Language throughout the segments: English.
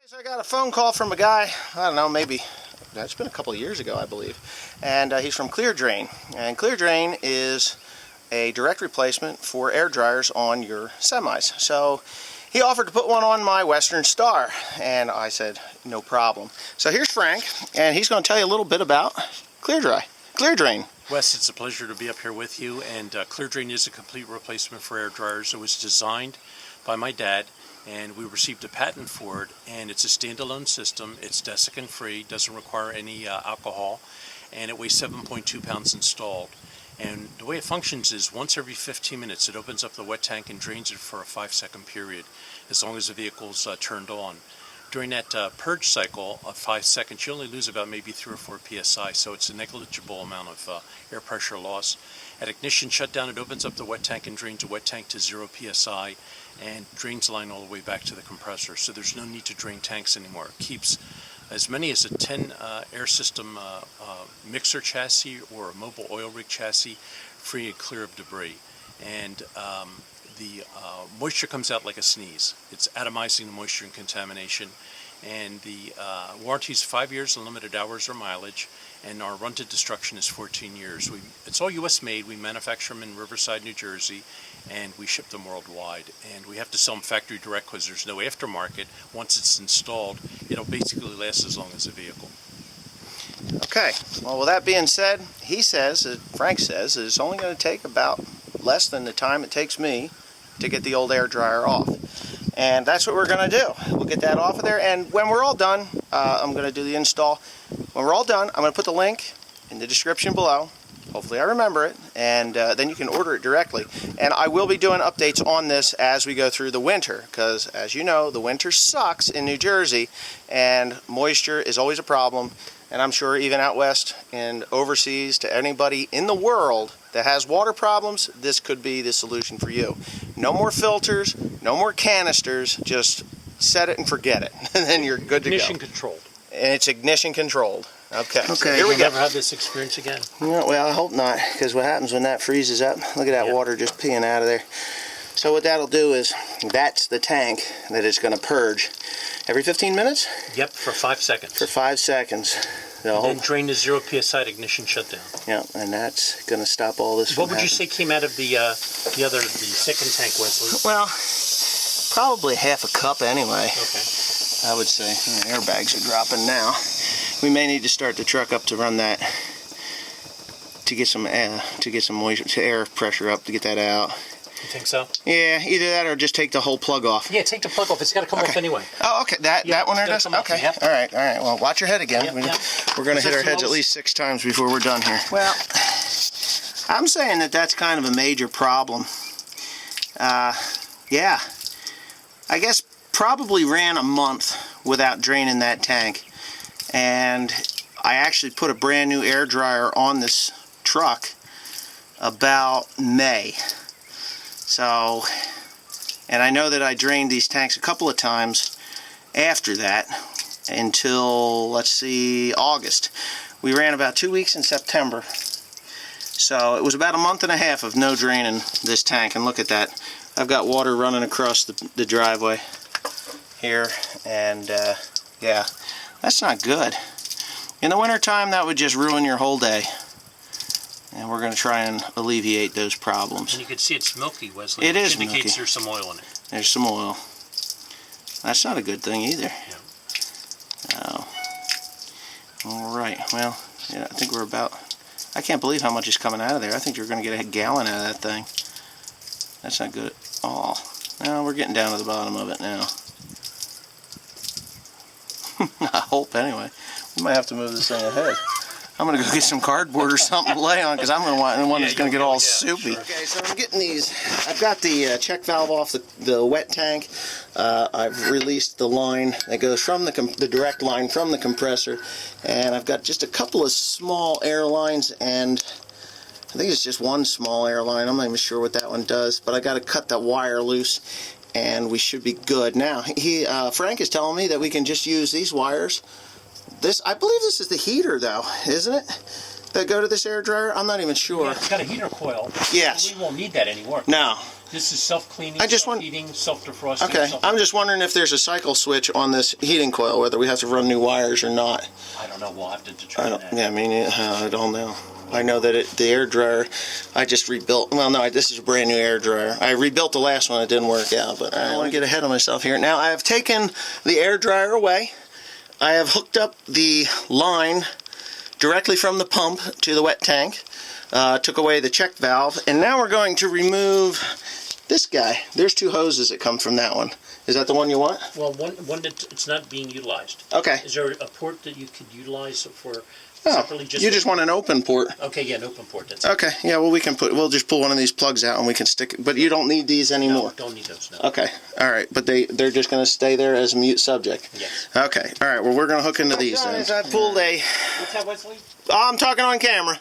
So I got a phone call from a guy, I don't know, maybe, that's been a couple of years ago, I believe, and he's from Clear Drain, and Clear Drain is a direct replacement for air dryers on your semis. So he offered to put one on my Western Star, and I said, no problem. So here's Frank, and he's going to tell you a little bit about Clear Drain. Wes, it's a pleasure to be up here with you, and Clear Drain is a complete replacement for air dryers. It was designed by my dad, and we received a patent for it, and it's a standalone system. It's desiccant free, doesn't require any alcohol, and it weighs 7.2 pounds installed. And the way it functions is once every 15 minutes it opens up the wet tank and drains it for a 5-second period, as long as the vehicle's turned on. During that purge cycle of 5 seconds, you only lose about maybe 3 or 4 psi, so it's a negligible amount of air pressure loss. At ignition shutdown, it opens up the wet tank and drains the wet tank to 0 psi and drains the line all the way back to the compressor, so there's no need to drain tanks anymore. It keeps as many as a 10 air system mixer chassis or a mobile oil rig chassis free and clear of debris. And the moisture comes out like a sneeze. It's atomizing the moisture and contamination. And the warranty is 5 years, unlimited hours or mileage, and our run to destruction is 14 years. It's all U.S. made. We manufacture them in Riverside, New Jersey, and we ship them worldwide. And we have to sell them factory direct because there's no aftermarket. Once it's installed, it'll basically last as long as the vehicle. Okay, well, with that being said, he says, Frank says, it's only going to take about less than the time it takes me to get the old air dryer off. And that's what we're going to do. We'll get that off of there, and when we're all done, I'm going to do the install. When we're all done, I'm going to put the link in the description below. Hopefully I remember it, and then you can order it directly. And I will be doing updates on this as we go through the winter, because as you know, the winter sucks in New Jersey, and moisture is always a problem. And I'm sure even out west and overseas, to anybody in the world that has water problems, this could be the solution for you. No more filters, no more canisters, just set it and forget it, and then you're good to go. Ignition controlled. And it's ignition controlled. Okay. So here we go. Never have this experience again. No, well, I hope not, because what happens when that freezes up, look at that water just peeing out of there. So what that'll do is, that's the tank that it's going to purge. Every 15 minutes? Yep, for 5 seconds. For 5 seconds. And then drain to 0 psi at ignition shutdown. Yeah, and that's going to stop all this from What would you say came out of the second tank, Wesley? Well, probably half a cup anyway. Okay. I would say. The airbags are dropping now. We may need to start the truck up to run that, to get some moisture, air pressure up to get that out. You think so? Yeah, either that or just take the whole plug off. Yeah, take the plug off. It's got to come off anyway. Oh, okay. That one there does? Okay. Yep. All right. Well, watch your head again. Yep. We're going to hit our heads at least 6 times before we're done here. Well, I'm saying that that's kind of a major problem. Yeah. I guess probably ran a month without draining that tank. And I actually put a brand new air dryer on this truck about May. So, and I know that I drained these tanks a couple of times after that until, let's see, August. We ran about 2 weeks in September. So it was about a month and a half of no draining this tank. And look at that. I've got water running across the driveway here. And yeah, that's not good. In the wintertime, that would just ruin your whole day. And we're going to try and alleviate those problems. And you can see it's milky, Wesley. It is Which indicates milky. There's some oil in it. There's some oil. That's not a good thing either. Yeah. Oh. All right. Well, yeah, I think we're about... I can't believe how much is coming out of there. I think you're going to get a gallon out of that thing. That's not good at all. No, we're getting down to the bottom of it now. I hope, anyway. We might have to move this thing ahead. I'm going to go get some cardboard or something to lay on, because I'm the one that's going to get all soupy. Sure. Okay, so I'm getting these. I've got the check valve off the wet tank. I've released the line that goes from the direct line from the compressor, and I've got just a couple of small air lines, and I think it's just one small air line. I'm not even sure what that one does, but I got to cut that wire loose, and we should be good. Now, Frank is telling me that we can just use these wires. I believe this is the heater, though, isn't it? That go to this air dryer? I'm not even sure. Yeah, it's got a heater coil. Yes. We won't need that anymore. No. This is self-cleaning, I just want- self-heating, self-defrosting. Okay, I'm just wondering if there's a cycle switch on this heating coil, whether we have to run new wires or not. I don't know. We'll have to determine that. Yeah, I mean, I don't know. I know that the air dryer, I just rebuilt. Well, no, this is a brand new air dryer. I rebuilt the last one. It didn't work out, but I don't want to get ahead of myself here. Now, I have taken the air dryer away. I have hooked up the line directly from the pump to the wet tank. Took away the check valve, and now we're going to remove this guy. There's 2 hoses that come from that one. Is that the one you want? Well, one that it's not being utilized. Okay. Is there a port that you could utilize for Oh, separately? you just want an open port. Okay, yeah, an open port. That's Okay, yeah, well, we'll just pull one of these plugs out and we can stick it. But you don't need these anymore. No, don't need those, no. Okay, all right, but they're just going to stay there as a mute subject. Yes. Okay, all right, well, we're going to hook into these then. I pulled What's that, Wesley? I'm talking on camera.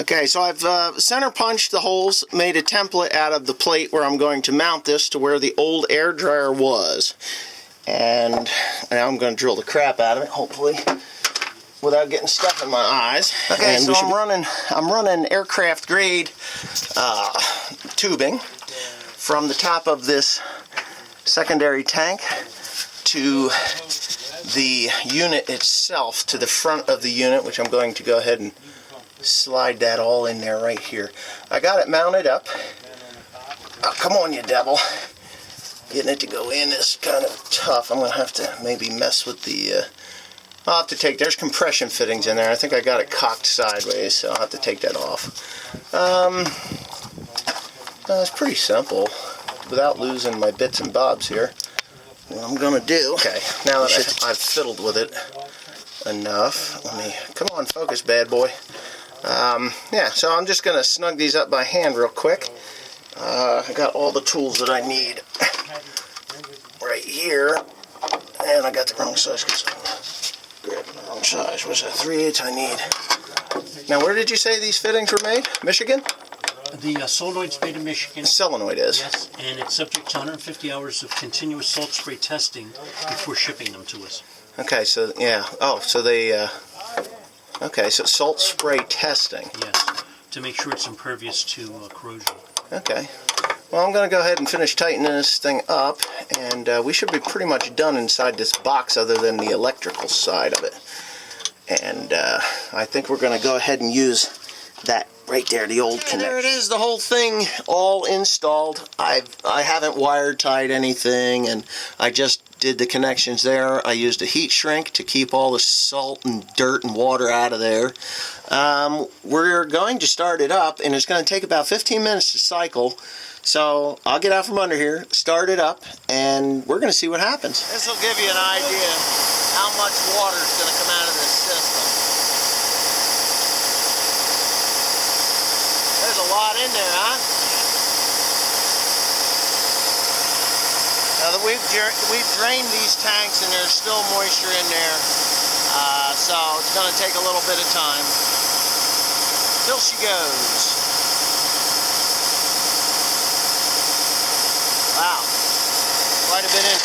Okay, so I've center punched the holes, made a template out of the plate where I'm going to mount this to where the old air dryer was. And now I'm going to drill the crap out of it, hopefully, without getting stuff in my eyes. Okay, and so I'm running aircraft grade tubing from the top of this secondary tank to the unit itself, to the front of the unit, which I'm going to go ahead and slide that all in there right here. I got it mounted up. Oh, come on, you devil. Getting it to go in is kind of tough. I'm going to have to maybe mess with the... I'll have to take... There's compression fittings in there. I think I got it cocked sideways, so I'll have to take that off. It's pretty simple. Without losing my bits and bobs here. What I'm going to do... Okay, now that I've fiddled with it enough, let me... Come on, focus, bad boy. Yeah, so I'm just going to snug these up by hand real quick. I got all the tools that I need right here, and I got the wrong size because I grabbed the wrong size. What's that, 3/8 I need? Now, where did you say these fittings were made? Michigan? The solenoid's made in Michigan. Solenoid is. Yes, and it's subject to 150 hours of continuous salt spray testing before shipping them to us. Okay, so, yeah. Oh, so they... Okay, so salt spray testing. Yes, to make sure it's impervious to corrosion. Okay. Well, I'm going to go ahead and finish tightening this thing up, and we should be pretty much done inside this box other than the electrical side of it. And I think we're going to go ahead and use that right there, the old connection. There it is, the whole thing all installed. I haven't wire tied anything, and I just did the connections there. I used a heat shrink to keep all the salt and dirt and water out of there. We're going to start it up, and it's going to take about 15 minutes to cycle. So I'll get out from under here, start it up, and we're going to see what happens. This will give you an idea how much water is going to come out of this system. There's a lot in there, huh? Now that we've drained these tanks and there's still moisture in there, so it's going to take a little bit of time. Till she goes. Wow, quite a bit in.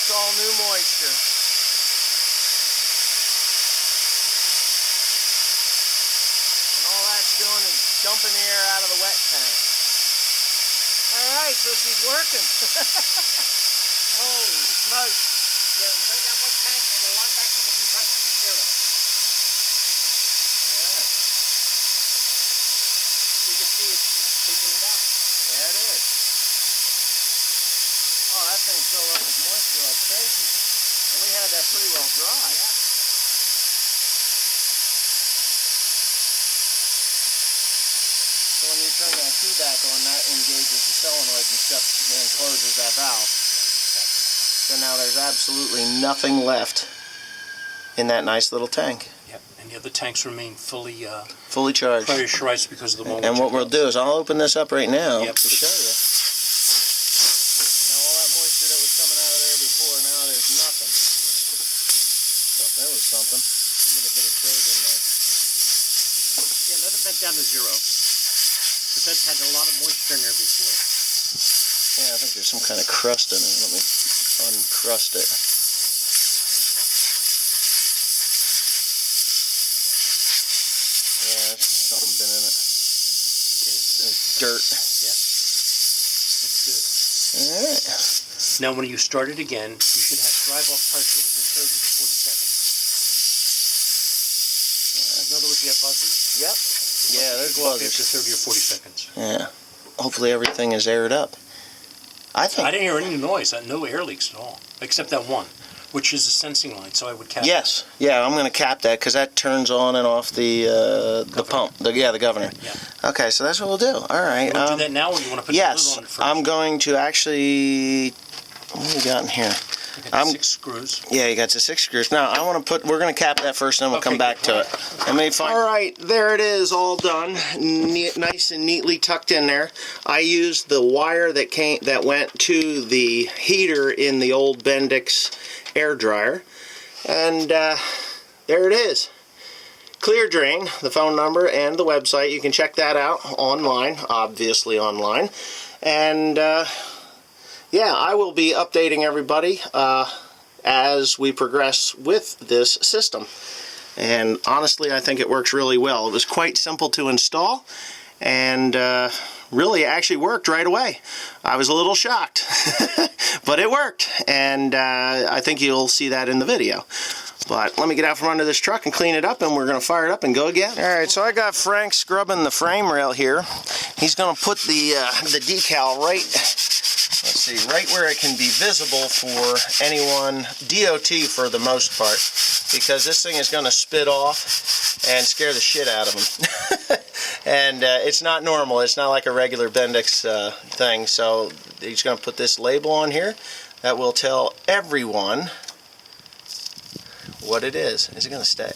That's all new moisture. And all that's doing is dumping the air out of the wet tank. Alright, so she's working. Holy smokes. Yeah, we take that wet tank and the line back to the compressor to zero. Alright. So you can see it's taking it out. Yeah, it is. Oh, that thing's filled up with moisture like crazy. And we had that pretty well dry. Yeah. So when you turn that key back on, that engages the solenoid and stuff and closes that valve. So now there's absolutely nothing left in that nice little tank. Yep. And the other tanks remain fully Fully charged. pressurized because of the one. And what we'll do is I'll open this up right now Yep. to show you. Now all that moisture that was coming out of there before, now there's nothing. Oh, there was something. A little bit of dirt in there. Yeah, let it vent down to zero. But that had a lot of moisture in there before. Yeah, I think there's some kind of crust in it. Let me uncrust it. Yeah, there's something been in it. Okay, There's dirt. that's good. Alright. Now, when you start it again, you should have drive-off pressure within 30 to 40 seconds. In other words, you have buzzers. Yep. Okay. Yeah, there's go up buzzers. after 30 or 40 seconds. Yeah. Hopefully everything is aired up. I think. I didn't hear any noise, no air leaks at all, except that one, which is a sensing line, so I would cap Yes. Yeah, I'm going to cap that because that turns on and off the pump. The governor. Yeah. Okay, so that's what we'll do. All right. You want to do that now, or you want to put yes, the lid on it first? I'm going to actually. What do we got in here? You got 6 screws. Yeah, you got the 6 screws. Now, I want to put, we're going to cap that first, and then we'll Okay, come back to all it. Let me find. All right, there it is, all done. Nice and neatly tucked in there. I used the wire that went to the heater in the old Bendix air dryer. And there it is. Clear Drain, the phone number and the website. You can check that out online, obviously online. And yeah, I will be updating everybody as we progress with this system. And honestly, I think it works really well. It was quite simple to install, and really actually worked right away. I was a little shocked, but it worked, and I think you'll see that in the video. But let me get out from under this truck and clean it up, and we're going to fire it up and go again. Alright, so I got Frank scrubbing the frame rail here. He's going to put the decal right, let's see, right where it can be visible for anyone, DOT for the most part, because this thing is going to spit off and scare the shit out of them. And it's not normal. It's not like a regular Bendix thing. So he's going to put this label on here that will tell everyone what it is. Is it going to stay?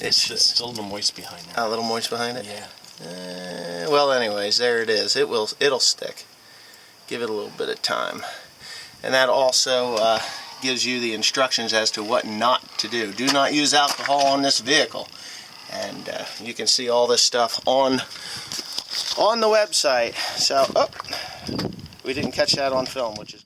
It's still a little moist behind there. A little moist behind it? Yeah. Well, anyways, there it is. It'll stick. Give it a little bit of time. And that also gives you the instructions as to what not to do. Do not use alcohol on this vehicle. And you can see all this stuff on the website. So, we didn't catch that on film, which is